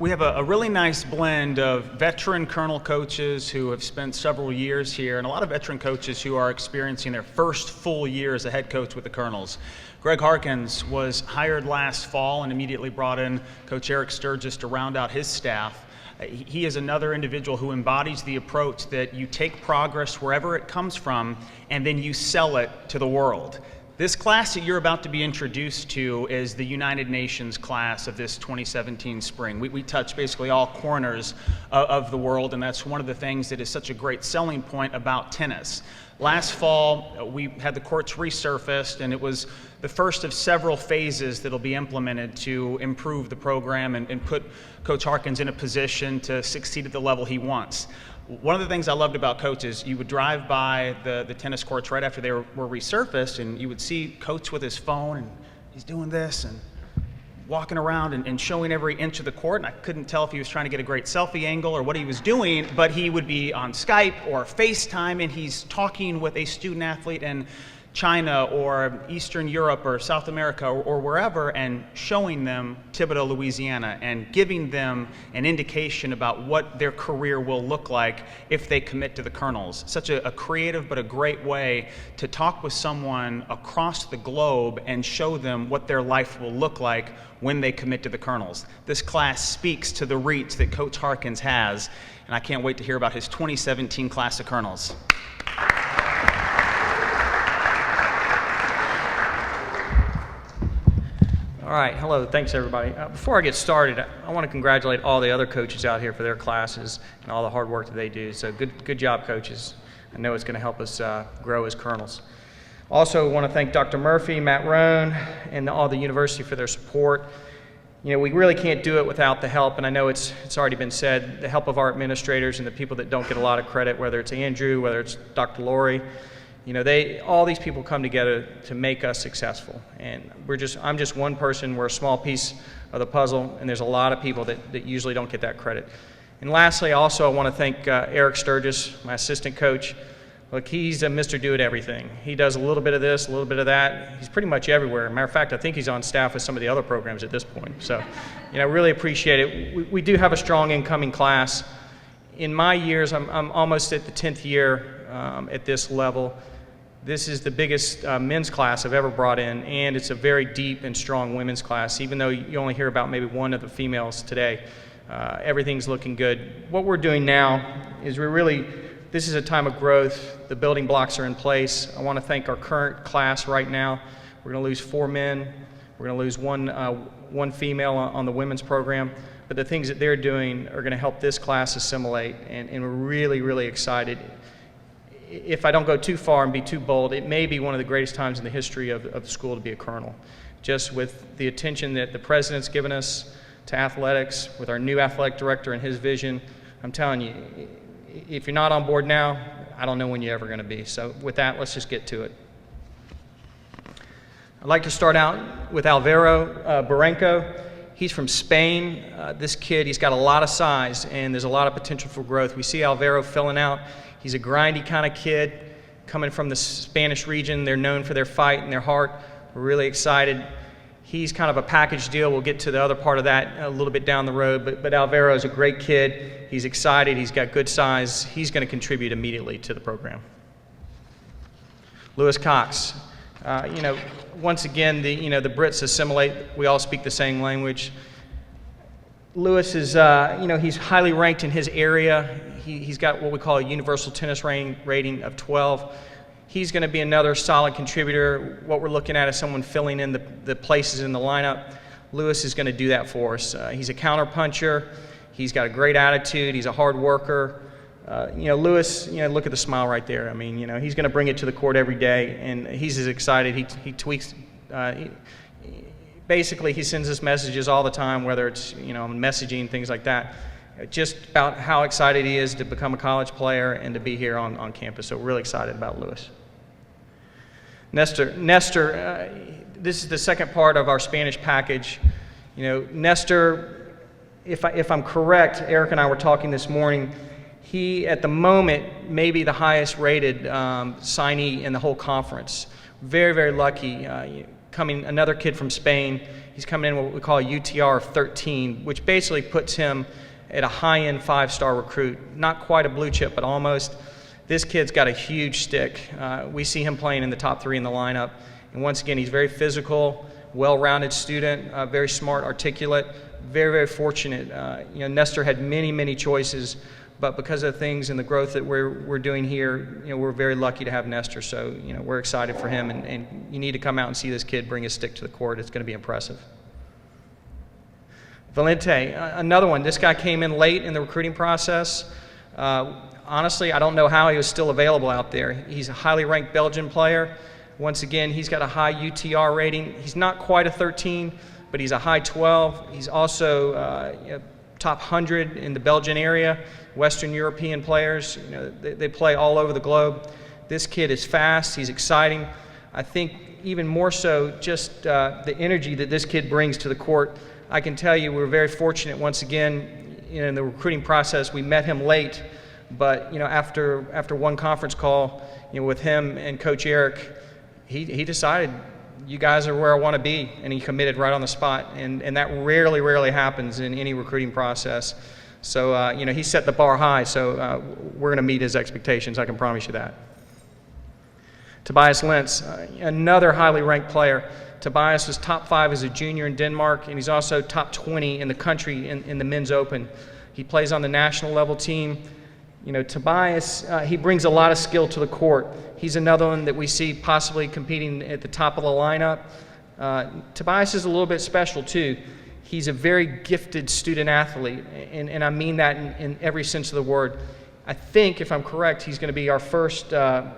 We have a really nice blend of veteran Colonel coaches who have spent several years here, and a lot of veteran coaches who are experiencing their first full year as a head coach with the Colonels. Greg Harkins was hired last fall and immediately brought in Coach Eric Sturgis to round out his staff. He is another individual who embodies the approach that you take progress wherever it comes from and then you sell it to the world. This class that you're about to be introduced to is the United Nations class of this 2017 spring. We touch basically all corners of the world, and that's one of the things that is such a great selling point about tennis. Last fall, we had the courts resurfaced, and it was the first of several phases that will be implemented to improve the program and put Coach Harkins in a position to succeed at the level he wants. One of the things I loved about Coach is you would drive by the tennis courts right after they were resurfaced, and you would see Coach with his phone, and he's doing this and walking around and showing every inch of the court, and I couldn't tell if he was trying to get a great selfie angle or what he was doing, but he would be on Skype or FaceTime, and he's talking with a student athlete in China or Eastern Europe or South America or wherever, and showing them Thibodaux, Louisiana, and giving them an indication about what their career will look like if they commit to the Colonels. Such a creative but a great way to talk with someone across the globe and show them what their life will look like when they commit to the Colonels. This class speaks to the reach that Coach Harkins has, and I can't wait to hear about his 2017 class of Colonels. All right, hello, thanks everybody. Before I get started, I want to congratulate all the other coaches out here for their classes and all the hard work that they do. So good job, coaches. I know it's going to help us grow as Colonels. Also want to thank Dr. Murphy, Matt Rohn, and all the university for their support. You know, we really can't do it without the help, and I know it's already been said, the help of our administrators and the people that don't get a lot of credit, whether it's Andrew, whether it's Dr. Laurie. You know, all these people come together to make us successful, and I'm just one person. We're a small piece of the puzzle, and there's a lot of people that usually don't get that credit. And lastly, also I want to thank Eric Sturgis, my assistant coach. Look, he's a Mr. Do-It-Everything. He does a little bit of this, a little bit of that. He's pretty much everywhere. Matter of fact, I think he's on staff with some of the other programs at this point. So, you know, really appreciate it. We do have a strong incoming class. In my years, I'm almost at the 10th year at this level. This is the biggest men's class I've ever brought in, and it's a very deep and strong women's class. Even though you only hear about maybe one of the females today, everything's looking good. What we're doing now is this is a time of growth. The building blocks are in place. I want to thank our current class right now. We're going to lose 4 men. We're going to lose one female on the women's program. But the things that they're doing are going to help this class assimilate, and we're really, really excited. If I don't go too far and be too bold, it may be one of the greatest times in the history of the school to be a Colonel. Just with the attention that the President's given us to athletics, with our new athletic director and his vision, I'm telling you, if you're not on board now, I don't know when you're ever going to be. So with that, let's just get to it. I'd like to start out with Alvaro Barranco. He's from Spain. This kid, he's got a lot of size, and there's a lot of potential for growth. We see Alvaro filling out. He's a grindy kind of kid coming from the Spanish region. They're known for their fight and their heart. We're really excited. He's kind of a package deal. We'll get to the other part of that a little bit down the road, but Alvaro is a great kid. He's excited. He's got good size. He's going to contribute immediately to the program. Lewis Cox. You know, once again, the Brits assimilate. We all speak the same language. Lewis is, he's highly ranked in his area. He's got what we call a universal tennis rating of 12. He's going to be another solid contributor. What we're looking at is someone filling in the places in the lineup. Lewis is going to do that for us. He's a counter puncher. He's got a great attitude. He's a hard worker. Lewis, look at the smile right there. I mean, he's going to bring it to the court every day, and he's as excited. He tweaks. Basically, he sends us messages all the time, whether it's messaging, things like that, just about how excited he is to become a college player and to be here on campus. So we're really excited about Lewis. Nestor, this is the second part of our Spanish package. Nestor, if I'm correct, Eric and I were talking this morning. He, at the moment, may be the highest rated signee in the whole conference. Very, very lucky. another kid from Spain. He's coming in what we call a UTR of 13, which basically puts him at a high-end 5-star recruit. Not quite a blue chip, but almost. This kid's got a huge stick. We see him playing in the top 3 in the lineup. And once again, he's very physical, well-rounded student, very smart, articulate, very, very fortunate. Nestor had many, many choices, but because of the things and the growth that we're doing here, we're very lucky to have Nestor. So, we're excited for him, and you need to come out and see this kid bring his stick to the court. It's going to be impressive. Valente, another one. This guy came in late in the recruiting process. Honestly, I don't know how he was still available out there. He's a highly ranked Belgian player. Once again, he's got a high UTR rating. He's not quite a 13, but he's a high 12. He's also top 100 in the Belgian area. Western European players, they play all over the globe. This kid is fast. He's exciting. I think even more so just the energy that this kid brings to the court. I can tell you we're very fortunate once again in the recruiting process. We met him late, but after one conference call with him and Coach Eric, he decided, you guys are where I want to be, and he committed right on the spot, and that rarely happens in any recruiting process. So he set the bar high, so we're going to meet his expectations, I can promise you that. Tobias Lintz, another highly ranked player. Tobias was top 5 as a junior in Denmark, and he's also top 20 in the country in the men's open. He plays on the national level team. Tobias, he brings a lot of skill to the court. He's another one that we see possibly competing at the top of the lineup. Tobias is a little bit special too. He's a very gifted student athlete, and I mean that in every sense of the word. I think, if I'm correct, he's going to be our first, I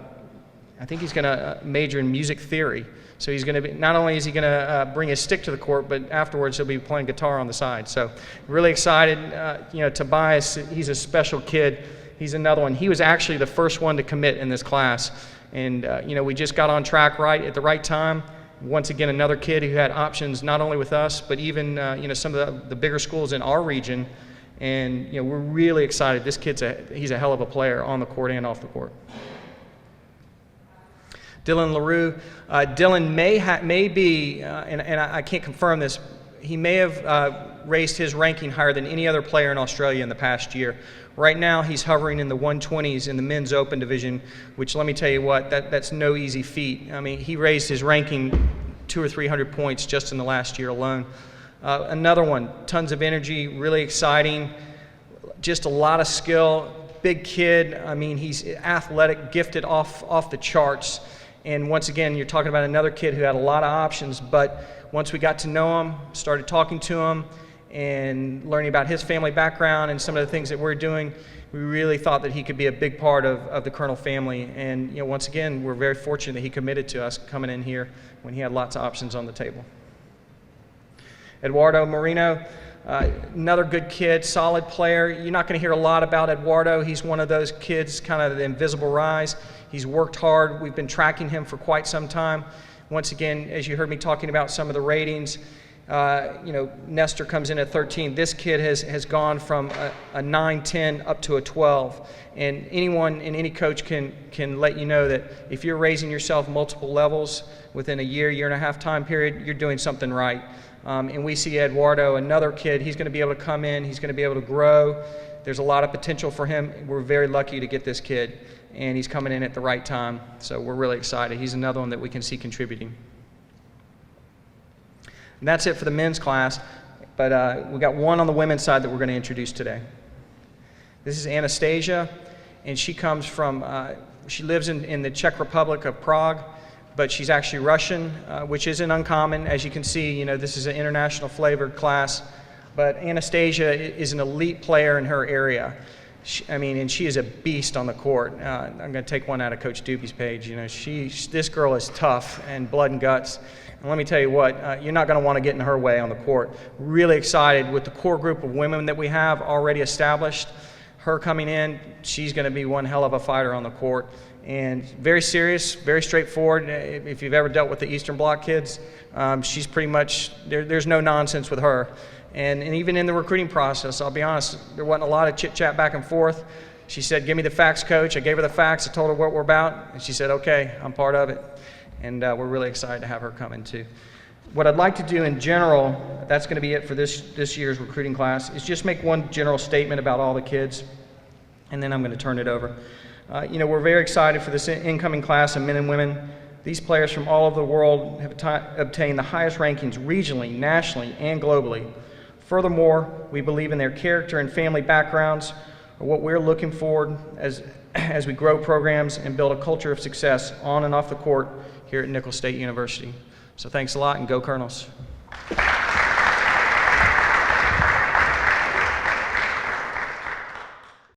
think he's going to major in music theory. So he's going to be, not only is he going to bring his stick to the court, but afterwards he'll be playing guitar on the side. So really excited. Tobias, he's a special kid. He's another one. He was actually the first one to commit in this class. And, we just got on track right at the right time. Once again, another kid who had options not only with us, but even, some of the bigger schools in our region. And, we're really excited. This kid's he's a hell of a player on the court and off the court. Dylan LaRue. Dylan may be, and I can't confirm this, he may have raised his ranking higher than any other player in Australia in the past year. Right now, he's hovering in the 120s in the men's open division, which, let me tell you what, that's no easy feat. I mean, he raised his ranking 200 or 300 points just in the last year alone. Another one, tons of energy, really exciting, just a lot of skill, big kid. I mean, he's athletic, gifted off the charts. And once again, you're talking about another kid who had a lot of options, but once we got to know him, started talking to him, and learning about his family background and some of the things that we're doing, we really thought that he could be a big part of the Colonel family. And once again, we're very fortunate that he committed to us coming in here when he had lots of options on the table. Eduardo Moreno, another good kid, solid player. You're not going to hear a lot about Eduardo. He's one of those kids, kind of the invisible rise. He's worked hard. We've been tracking him for quite some time. Once again, as you heard me talking about some of the ratings, Nestor comes in at 13. This kid has gone from a 9, 10 up to a 12. And anyone and any coach can let you know that if you're raising yourself multiple levels within a year and a half time period, you're doing something right. And we see Eduardo, another kid, he's going to be able to come in, he's going to be able to grow. There's a lot of potential for him. We're very lucky to get this kid, and he's coming in at the right time. So we're really excited. He's another one that we can see contributing. And that's it for the men's class, but we got one on the women's side that we're going to introduce today. This is Anastasia, and she comes from, she lives in the Czech Republic of Prague, but she's actually Russian, which isn't uncommon. As you can see, this is an international flavored class, but Anastasia is an elite player in her area. And she is a beast on the court. I'm going to take one out of Coach Doobie's page. This girl is tough and blood and guts. And let me tell you what, you're not going to want to get in her way on the court. Really excited with the core group of women that we have already established. Her coming in, she's going to be one hell of a fighter on the court. And very serious, very straightforward. If you've ever dealt with the Eastern Bloc kids, she's pretty much, there's no nonsense with her. And even in the recruiting process, I'll be honest, there wasn't a lot of chit-chat back and forth. She said, "Give me the facts, coach." I gave her the facts. I told her what we're about. And she said, "Okay, I'm part of it." and we're really excited to have her come in too. What I'd like to do in general, that's going to be it for this year's recruiting class, is just make one general statement about all the kids, and then I'm going to turn it over. We're very excited for this incoming class of men and women. These players from all over the world have obtained the highest rankings regionally, nationally, and globally. Furthermore, we believe in their character and family backgrounds are what we're looking forward as we grow programs and build a culture of success on and off the court here at Nicholls State University. So thanks a lot, and go Colonels.